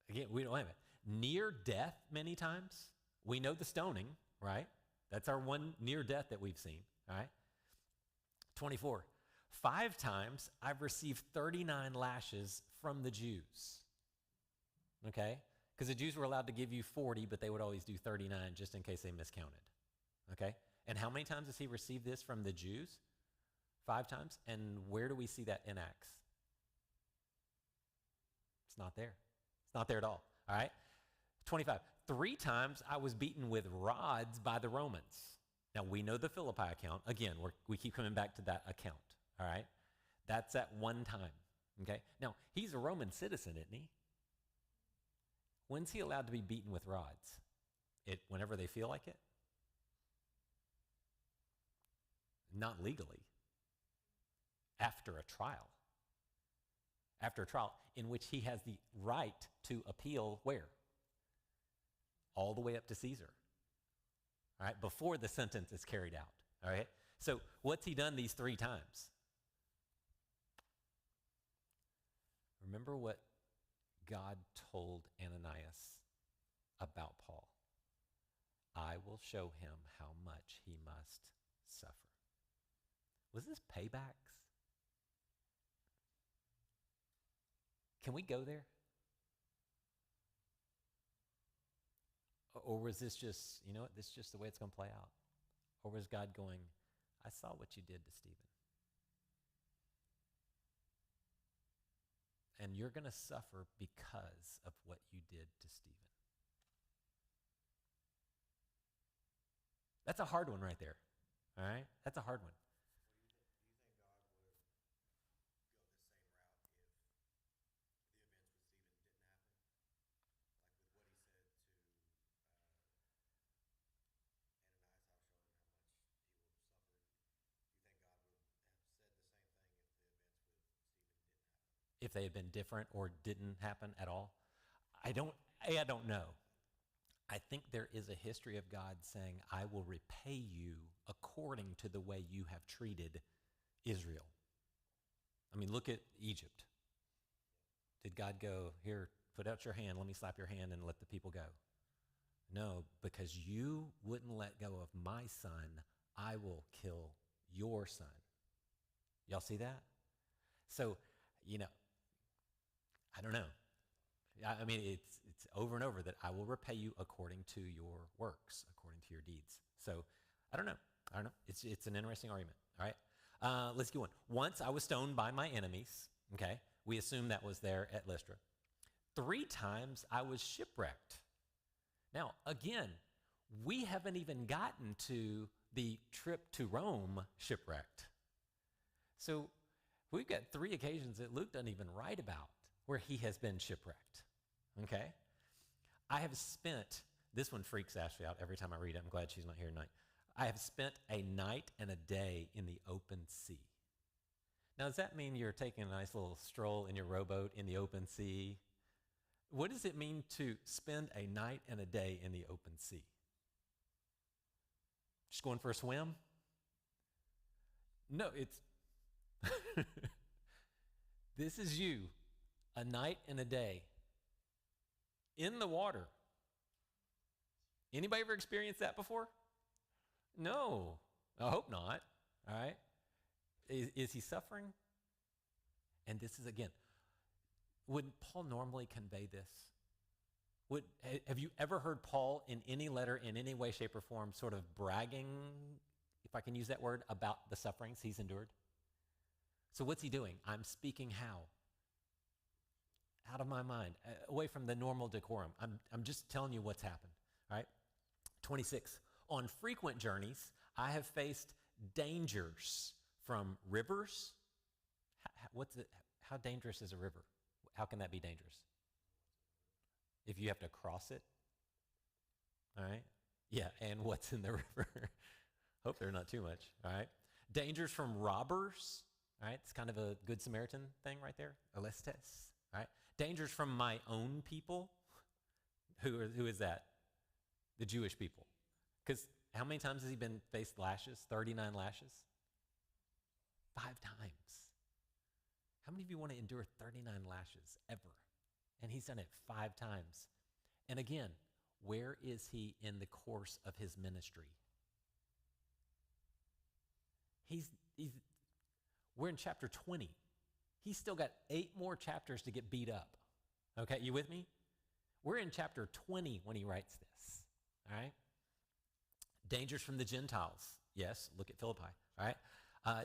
Again, we don't have it. Near death many times. We know the stoning, right? That's our one near death that we've seen, all right? 24. 5 times I've received 39 lashes from the Jews, okay? Because the Jews were allowed to give you 40, but they would always do 39 just in case they miscounted, okay? And how many times has he received this from the Jews? 5 times. And where do we see that in Acts? It's not there. It's not there at all right? 25. 3 times I was beaten with rods by the Romans. Now, we know the Philippi account. Again, we keep coming back to that account, all right? That's at one time, okay? Now, he's a Roman citizen, isn't he? When's he allowed to be beaten with rods? Whenever they feel like it? Not legally. After a trial. After a trial in which he has the right to appeal where? All the way up to Caesar. All right, before the sentence is carried out. All right, so what's he done these 3 times? Remember what God told Ananias about Paul. I will show him how much he must suffer. Was this paybacks? Can we go there? Or was this just, this is just the way it's going to play out? Or was God going, I saw what you did to Stephen. And you're going to suffer because of what you did to Stephen. That's a hard one right there. All right? That's a hard one. If they had been different or didn't happen at all? I don't know. I think there is a history of God saying, I will repay you according to the way you have treated Israel. I mean, look at Egypt. Did God go, here, put out your hand, let me slap your hand and let the people go? No, because you wouldn't let go of my son, I will kill your son. Y'all see that? So, I don't know. I mean, it's over and over that I will repay you according to your works, according to your deeds. So I don't know. It's an interesting argument. All right. Let's go on. Once I was stoned by my enemies. Okay. We assume that was there at Lystra. 3 times I was shipwrecked. Now, again, we haven't even gotten to the trip to Rome shipwrecked. So we've got 3 occasions that Luke doesn't even write about where he has been shipwrecked. Okay? I have spent, this one freaks Ashley out every time I read it. I'm glad she's not here tonight. I have spent a night and a day in the open sea. Now, does that mean you're taking a nice little stroll in your rowboat in the open sea? What does it mean to spend a night and a day in the open sea? Just going for a swim? No, it's this is you, a night and a day in the water. Anybody ever experienced that before? No, I hope not. All right. Is he suffering? And this is, again, would Paul normally convey this? Have you ever heard Paul in any letter, in any way, shape, or form, sort of bragging, if I can use that word, about the sufferings he's endured? So what's he doing? I'm speaking how? Out of my mind, away from the normal decorum. I'm just telling you what's happened, all right? 26, on frequent journeys, I have faced dangers from rivers. How dangerous is a river? How can that be dangerous? If you have to cross it, all right? Yeah, and what's in the river? Hope they're not too much, all right? Dangers from robbers, all right? It's kind of a Good Samaritan thing right there, alestes, all right? Dangers from my own people. Who is that? The Jewish people. Because how many times has he been faced lashes? 39 lashes? 5 times. How many of you want to endure 39 lashes ever? And he's done it 5 times. And again, where is he in the course of his ministry? We're in chapter 20. He's still got 8 more chapters to get beat up. Okay, you with me? We're in chapter 20 when he writes this. All right? Dangers from the Gentiles. Yes, look at Philippi. All right?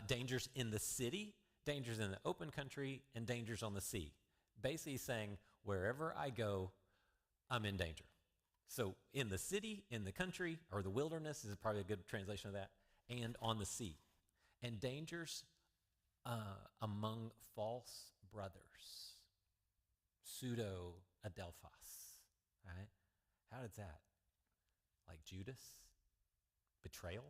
Dangers in the city, dangers in the open country, and dangers on the sea. Basically saying, wherever I go, I'm in danger. So in the city, in the country, or the wilderness is probably a good translation of that, and on the sea. And dangers among false brothers, pseudo-adelphos, right? How does that? Like Judas? Betrayal?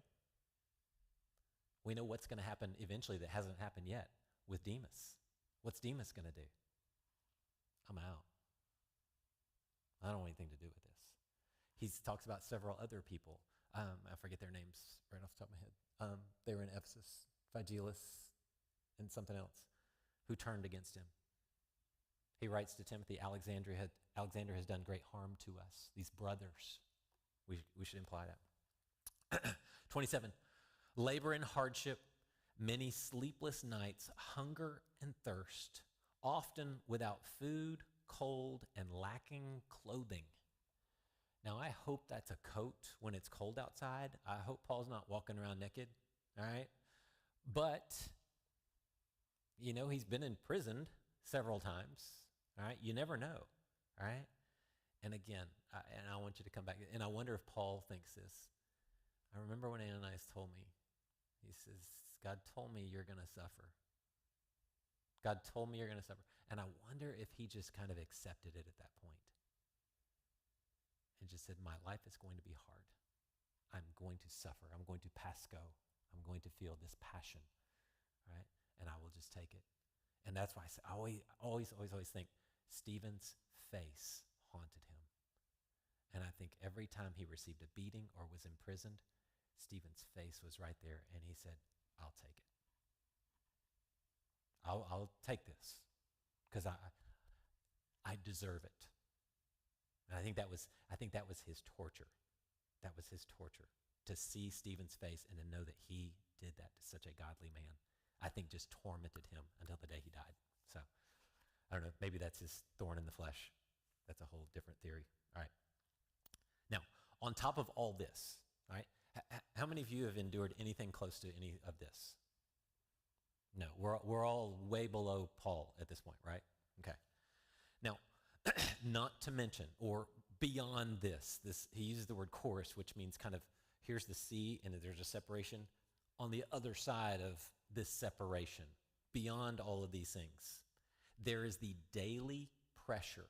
We know what's going to happen eventually that hasn't happened yet with Demas. What's Demas going to do? I'm out. I don't want anything to do with this. He talks about several other people. I forget their names right off the top of my head. They were in Ephesus, Phygellus, and something else, who turned against him. He writes to Timothy, Alexander has done great harm to us. These brothers, we should imply that. 27, labor and hardship, many sleepless nights, hunger and thirst, often without food, cold, and lacking clothing. Now, I hope that's a coat when it's cold outside. I hope Paul's not walking around naked, all right? But, you know, he's been imprisoned several times, all right? You never know, all right? And again, I want you to come back, and I wonder if Paul thinks this. I remember when Ananias told me, he says, God told me you're going to suffer. God told me you're going to suffer. And I wonder if he just kind of accepted it at that point. And just said, my life is going to be hard. I'm going to suffer. I'm going to pasco. I'm going to feel this passion, right? And I will just take it. And that's why I always think Stephen's face haunted him. And I think every time he received a beating or was imprisoned, Stephen's face was right there, and he said, I'll take it. I'll take this because I deserve it. And I think that was his torture. That was his torture, to see Stephen's face and to know that he did that to such a godly man. I think just tormented him until the day he died. So I don't know, maybe that's his thorn in the flesh. That's a whole different theory. All right. Now, on top of all this, all right, how many of you have endured anything close to any of this? No, we're all way below Paul at this point, right? Okay. Now, Not to mention, or beyond this, he uses the word chorus, which means kind of here's the sea and there's a separation. On the other side of this separation, beyond all of these things, there is the daily pressure.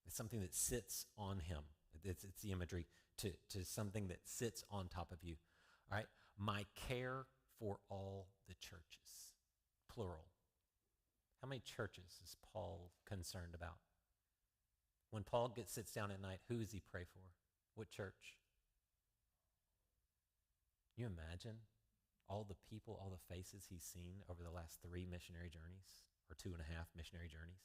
It's something that sits on him. It's the imagery to something that sits on top of you. All right? My care for all the churches, plural. How many churches is Paul concerned about? When Paul sits down at night, who does he pray for? What church? You imagine all the people, all the faces he's seen over the last 3 missionary journeys, or 2.5 missionary journeys.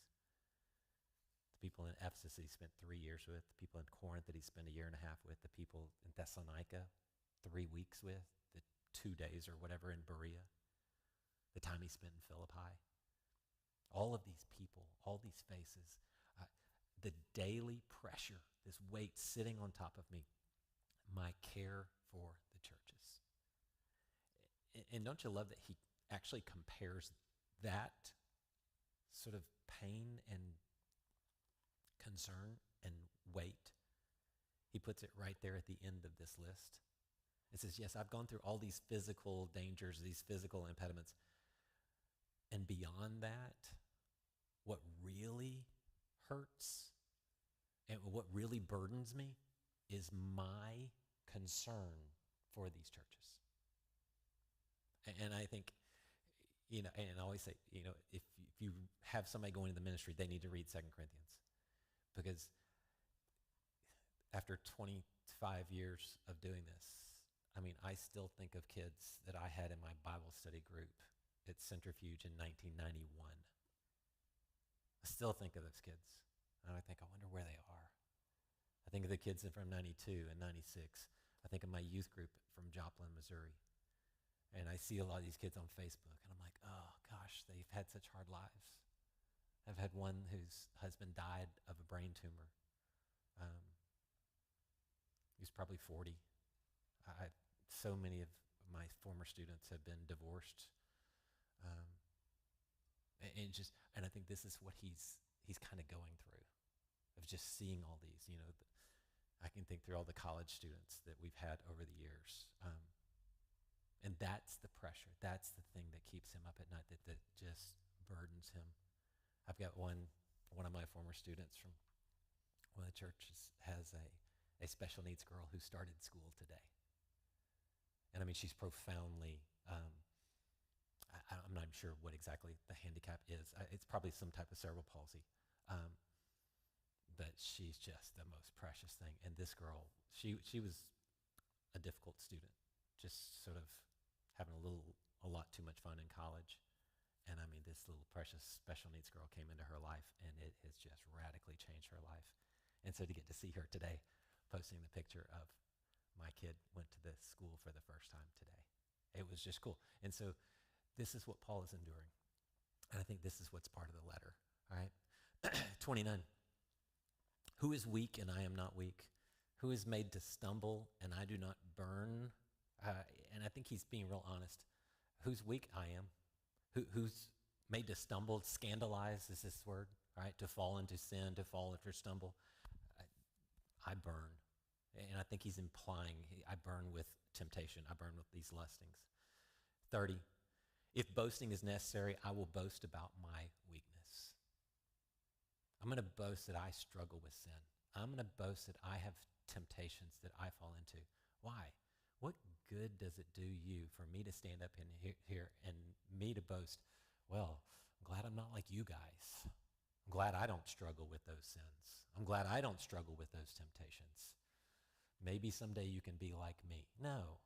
The people in Ephesus that he spent 3 years with, the people in Corinth that he spent 1.5 years with, the people in Thessalonica 3 weeks with, the 2 days or whatever in Berea, the time he spent in Philippi. All of these people, all these faces, the daily pressure, this weight sitting on top of me, my care for the churches. And don't you love that he actually compares that sort of pain and concern and weight? He puts it right there at the end of this list. It says, yes, I've gone through all these physical dangers, these physical impediments. And beyond that, what really hurts and what really burdens me is my concern for these churches. And I think, and I always say, if you have somebody going into the ministry, they need to read 2 Corinthians. Because after 25 years of doing this, I still think of kids that I had in my Bible study group at Centrifuge in 1991. I still think of those kids. And I think, I wonder where they are. I think of the kids from 92 and 96. I think of my youth group from Joplin, Missouri. And I see a lot of these kids on Facebook, and I'm like, oh, gosh, they've had such hard lives. I've had one whose husband died of a brain tumor. He was probably 40. So many of my former students have been divorced. And I think this is what he's kind of going through, of just seeing all these, I can think through all the college students that we've had over the years. And that's the pressure. That's the thing that keeps him up at night, that just burdens him. I've got one of my former students from one of the churches has a special needs girl who started school today. And she's profoundly, I'm not even sure what exactly the handicap is. It's probably some type of cerebral palsy. But she's just the most precious thing. And this girl, she was a difficult student, just sort of having a lot too much fun in college. And this little precious special needs girl came into her life, and it has just radically changed her life. And so to get to see her today, posting the picture of my kid went to this school for the first time today, it was just cool. And so this is what Paul is enduring. And I think this is what's part of the letter, all right? 29. Who is weak and I am not weak? Who is made to stumble and I do not burn? And I think he's being real honest. Who's weak? I am. Who's made to stumble? Scandalize is this word, right? To fall into sin, to fall into stumble. I burn. And I think he's implying I burn with temptation. I burn with these lustings. 30. If boasting is necessary, I will boast about my weakness. I'm going to boast that I struggle with sin. I'm going to boast that I have temptations that I fall into. Why? What good does it do you for me to stand up in here and me to boast, well, I'm glad I'm not like you guys. I'm glad I don't struggle with those sins. I'm glad I don't struggle with those temptations. Maybe someday you can be like me. No.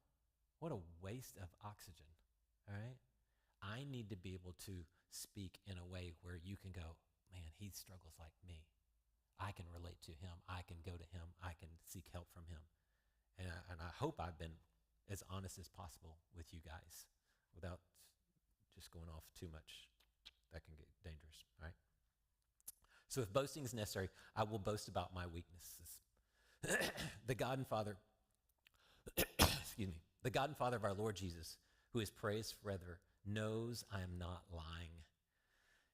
What a waste of oxygen, all right? I need to be able to speak in a way where you can go, man, he struggles like me. I can relate to him. I can go to him. I can seek help from him. And I hope I've been as honest as possible with you guys without just going off too much. That can get dangerous, right? So if boasting is necessary, I will boast about my weaknesses. The God and Father, the God and Father of our Lord Jesus, who is praised forever, knows I am not lying.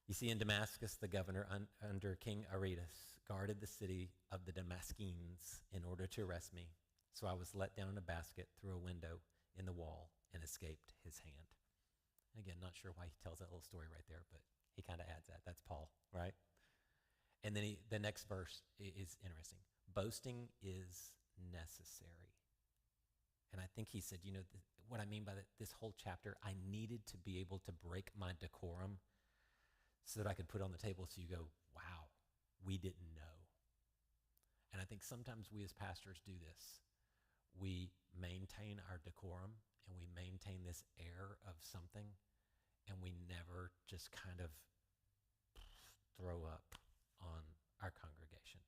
You see, in Damascus, the governor under King Aretas guarded the city of the Damascenes in order to arrest me. So I was let down in a basket through a window in the wall and escaped his hand. Again, not sure why he tells that little story right there, but he kind of adds that. That's Paul, right? And then the next verse is interesting. Boasting is necessary. And I think he said, what I mean by that, this whole chapter, I needed to be able to break my decorum so that I could put it on the table so you go, wow, we didn't know. And I think sometimes we as pastors do this. We maintain our decorum and we maintain this air of something, and we never just kind of throw up on our congregation.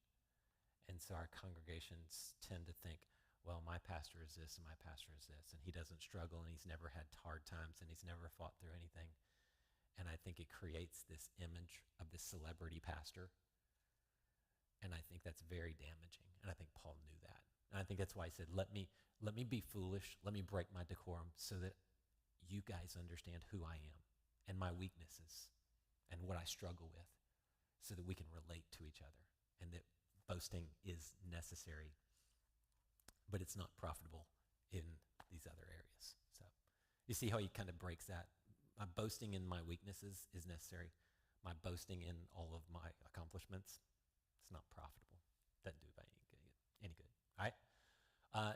And so our congregations tend to think, well, my pastor is this and my pastor is this, and he doesn't struggle and he's never had hard times and he's never fought through anything. And I think it creates this image of this celebrity pastor. And I think that's very damaging. And I think Paul knew that. And I think that's why he said, let me be foolish. Let me break my decorum so that you guys understand who I am and my weaknesses and what I struggle with, so that we can relate to each other, and that boasting is necessary, but it's not profitable in these other areas. So you see how he kind of breaks that. My boasting in my weaknesses is necessary. My boasting in all of my accomplishments, it's not profitable. Doesn't do any good. All right.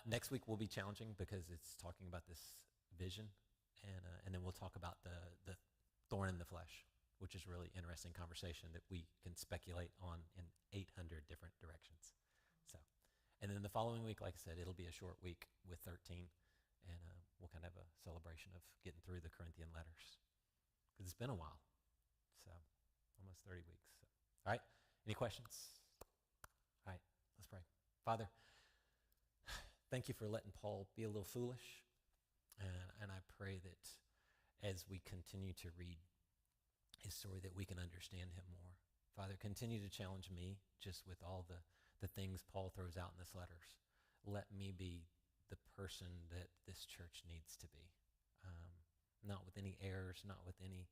Next week will be challenging because it's talking about this vision, and then we'll talk about the thorn in the flesh, which is a really interesting conversation that we can speculate on in 800 different directions. So, and then the following week, like I said, it'll be a short week with 13, and we'll kind of have a celebration of getting through the Corinthian letters, because it's been a while. So, almost 30 weeks. So. All right, any questions? All right, let's pray. Father, thank you for letting Paul be a little foolish, and I pray that as we continue to read his story, that we can understand him more. Father, continue to challenge me just with all the things Paul throws out in his letters. Let me be the person that this church needs to be. Not with any errors, not with any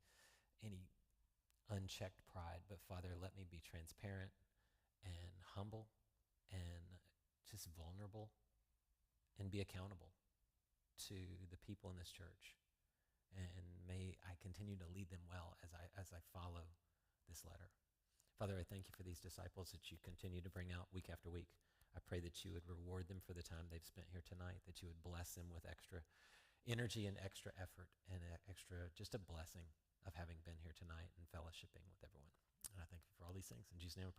unchecked pride, but Father, let me be transparent and humble and just vulnerable and be accountable to the people in this church. And may I continue to lead them well as I follow this letter. Father, I thank you for these disciples that you continue to bring out week after week. I pray that you would reward them for the time they've spent here tonight, that you would bless them with extra energy and extra effort and extra, just a blessing of having been here tonight and fellowshipping with everyone. And I thank you for all these things. In Jesus' name I pray.